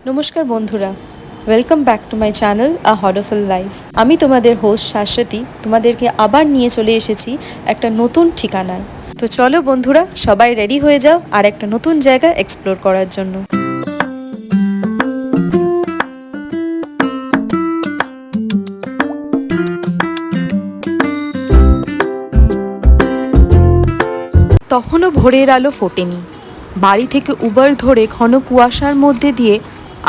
নমস্কার বন্ধুরা, welcome back to my channel a heartful life. আমি তোমাদের হোস্ট শাশ্বতী তোমাদেরকে আবার নিয়ে চলে এসেছি একটা নতুন ঠিকানায়। তো চলো বন্ধুরা, সবাই রেডি হয়ে যাও আর একটা নতুন জায়গা এক্সপ্লোর করার জন্য। তখনও ভোরের আলো ফোটেনি। বাড়ি থেকে উবার ধরে ঘন কুয়াশার মধ্যে দিয়ে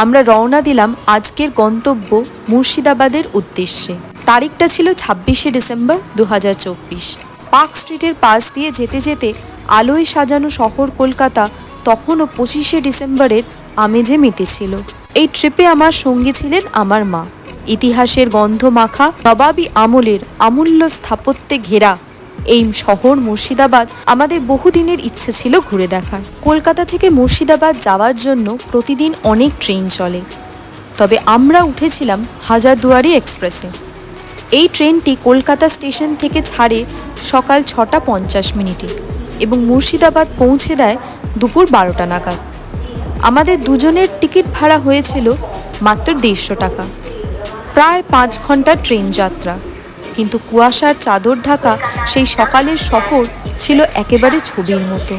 আমরা রওনা দিলাম আজকের গন্তব্য মুর্শিদাবাদের উদ্দেশ্যে। তারিখটা ছিল 26শে ডিসেম্বর 2024। পার্ক স্ট্রিটের পাশ দিয়ে যেতে যেতে আলোয় সাজানো শহর কলকাতা তখনও 25শে ডিসেম্বরের আমেজে মেতেছিল। এই ট্রিপে আমার সঙ্গী ছিলেন আমার মা। ইতিহাসের গন্ধ মাখা নবাবী আমলের অমূল্য স্থাপত্যে ঘেরা এই শহর মুর্শিদাবাদ আমাদের বহুদিনের ইচ্ছে ছিল ঘুরে দেখার। কলকাতা থেকে মুর্শিদাবাদ যাওয়ার জন্য প্রতিদিন অনেক ট্রেন চলে, তবে আমরা উঠেছিলাম হাজারদুয়ারি এক্সপ্রেসে। এই ট্রেনটি কলকাতা স্টেশন থেকে ছাড়ে সকাল 6টা 50 মিনিটে এবং মুর্শিদাবাদ পৌঁছে দেয় দুপুর 12টা নাগাদ। আমাদের দুজনের টিকিট ভাড়া হয়েছিল মাত্র 150 টাকা। প্রায় 5 ঘন্টার ট্রেন যাত্রা, কিন্তু কুয়াশার চাদর ঢাকা সেই সকালের সফর ছিল একেবারে ছবির মতো।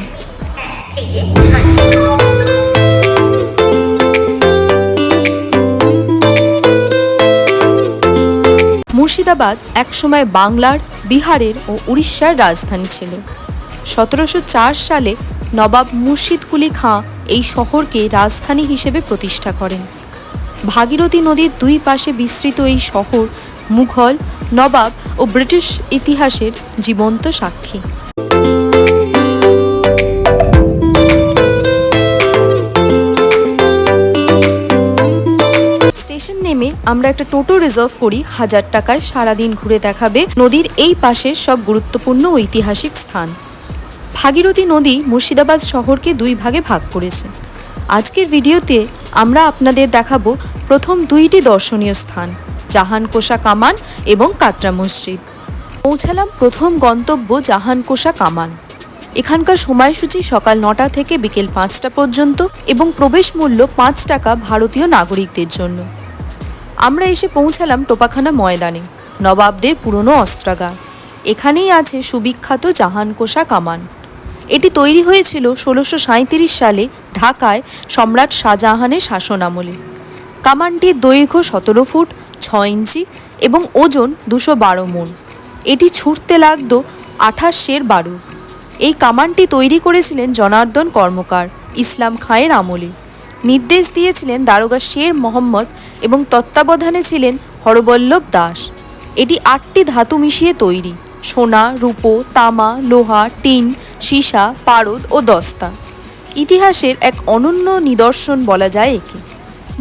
মুর্শিদাবাদ একসময় বাংলার, বিহারের ও উড়িষ্যার রাজধানী ছিল। 1704 সালে নবাব মুর্শিদ কুলি খাঁ এই শহরকে রাজধানী হিসেবে প্রতিষ্ঠা করেন। ভাগীরথী নদীর দুই পাশে বিস্তৃত এই শহর মুঘল, নবাব ও ব্রিটিশ ইতিহাসের জীবন্ত সাক্ষী। স্টেশন নেমে আমরা একটা টোটো রিজার্ভ করি 1000 টাকায় সারাদিন ঘুরে দেখাবে নদীর এই পাশের সব গুরুত্বপূর্ণ ঐতিহাসিক স্থান। ভাগীরথী নদী মুর্শিদাবাদ শহরকে দুই ভাগে ভাগ করেছে। আজকের ভিডিওতে আমরা আপনাদের দেখাবো প্রথম দুইটি দর্শনীয় স্থান, জাহানকোষা কামান এবং কাটরা মসজিদ। পৌঁছালাম প্রথম গন্তব্য জাহানকোষা কামান। এখানকার সময়সূচি সকাল 9টা থেকে বিকেল 5টা পর্যন্ত এবং প্রবেশ মূল্য 5 টাকা ভারতীয় নাগরিকদের জন্য। আমরা এসে পৌঁছালাম টোপাখানা ময়দানে, নবাবদের পুরনো অস্ত্রাগার। এখানেই আছে সুবিখ্যাত জাহানকোষা কামান। এটি তৈরি হয়েছিল 1637 সালে ঢাকায় সম্রাট শাহজাহানের শাসনামলে। কামানটির দৈর্ঘ্য 17 ফুট 6 ইঞ্চি এবং ওজন 212 মণ। এটি ছুটতে লাগতো 28 সের বারুদ। এই কামানটি তৈরি করেছিলেন জনার্দন কর্মকার ইসলাম খাঁয়ের আমলে। নির্দেশ দিয়েছিলেন দারোগা শের মোহাম্মদ এবং তত্ত্বাবধানে ছিলেন হরবল্লভ দাস। এটি 8টি ধাতু মিশিয়ে তৈরি: সোনা, রূপো, তামা, লোহা, টিন, সীসা, পারদ ও দস্তা। ইতিহাসের এক অনন্য নিদর্শন বলা যায় একে।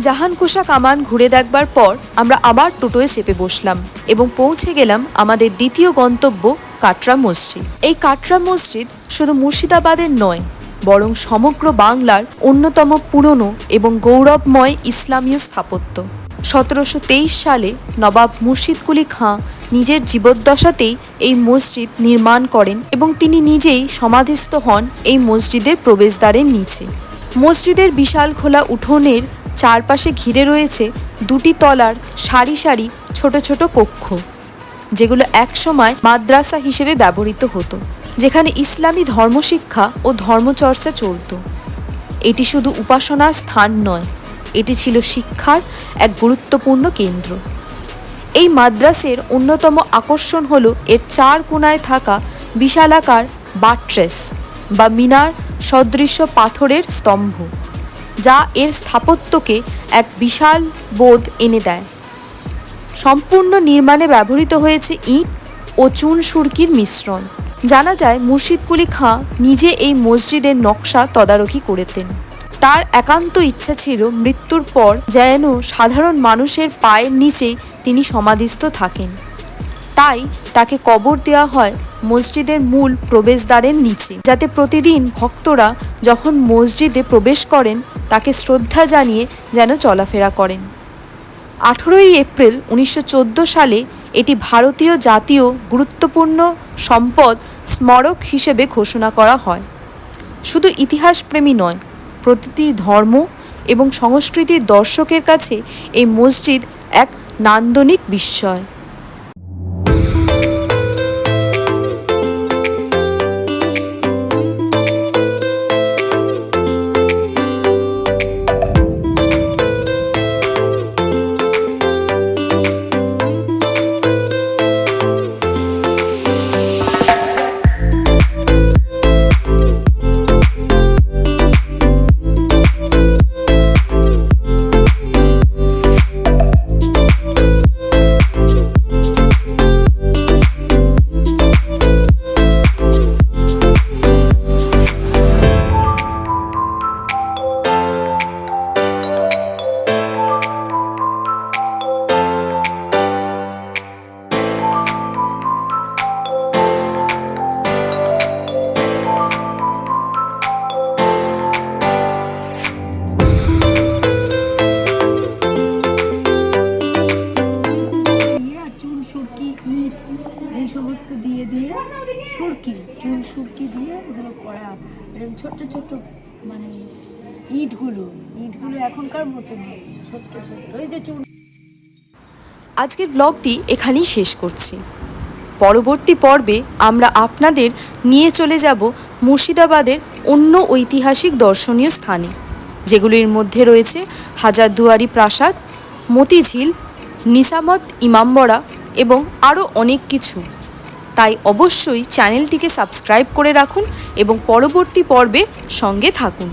জাহানকোষা কামান ঘুরে দেখবার পর আমরা আবার টোটোয় চেপে বসলাম এবং পৌঁছে গেলাম আমাদের দ্বিতীয় গন্তব্য কাটরা মসজিদ। এই কাটরা মসজিদ শুধু মুর্শিদাবাদের নয়, বরং সমগ্র বাংলার অন্যতম পুরনো এবং গৌরবময় ইসলামীয় স্থাপত্য। 1723 সালে নবাব মুর্শিদ কুলি খাঁ নিজের জীবদ্দশাতেই এই মসজিদ নির্মাণ করেন এবং তিনি নিজেই সমাধিস্থ হন এই মসজিদের প্রবেশদ্বারের নিচে। মসজিদের বিশাল খোলা উঠোনের চারপাশে ঘিরে রয়েছে 2টি তলার সারি সারি ছোট ছোট কক্ষ, যেগুলো একসময় মাদ্রাসা হিসেবে ব্যবহৃত হতো, যেখানে ইসলামী ধর্মশিক্ষা ও ধর্মচর্চা চলত। এটি শুধু উপাসনার স্থান নয়, এটি ছিল শিক্ষার এক গুরুত্বপূর্ণ কেন্দ্র। এই মাদ্রাসের অন্যতম আকর্ষণ হলো এর 4 কোণায় থাকা বিশালাকার বাট্রেস বা মিনার সদৃশ পাথরের স্তম্ভ, যা এর স্থাপত্যকে এক বিশাল বোধ এনে দেয়। সম্পূর্ণ নির্মাণে ব্যবহৃত হয়েছে ইট ও চুন সুরকির মিশ্রণ। জানা যায় মুর্শিদ কুলি খাঁ নিজে এই মসজিদের নকশা তদারকি করতেন। তার একান্ত ইচ্ছা ছিল মৃত্যুর পর যেন সাধারণ মানুষের পায়ের নিচেই তিনি সমাধিস্থ থাকেন। তাই তাকে কবর দেওয়া হয় মসজিদের মূল প্রবেশদ্বারের নিচে, যাতে প্রতিদিন ভক্তরা যখন মসজিদে প্রবেশ করেন তাকে শ্রদ্ধা জানিয়ে যেন চলাফেরা করেন। 18 এপ্রিল 1914 সালে এটি ভারতীয় জাতীয় গুরুত্বপূর্ণ সম্পদ স্মারক হিসেবে ঘোষণা করা হয়। শুধু ইতিহাসপ্রেমী নয়, প্রতিটি ধর্ম এবং সংস্কৃতির দর্শকের কাছে এই মসজিদ এক নান্দনিক বিস্ময়। এই সমস্ত দিয়ে দিয়ে সুরকি চুন সুরকি দিয়ে এগুলো করা, এরকম ছোট্ট ছোট্ট মানে ইটগুলো এখনকার মতো নেই, ছোট্ট ছোট্ট ওই যে চুন। আজকের ব্লগটি এখানেই শেষ করছি। পরবর্তী পর্বে আমরা আপনাদের নিয়ে চলে যাব মুর্শিদাবাদের অন্য ঐতিহাসিক দর্শনীয় স্থানে, যেগুলির মধ্যে রয়েছে হাজারদুয়ারি প্রাসাদ, মতিঝিল, নিসামত ইমামবাড়া এবং আরও অনেক কিছু। তাই অবশ্যই চ্যানেলটিকে সাবস্ক্রাইব করে রাখুন এবং পরবর্তী পর্বে সঙ্গে থাকুন।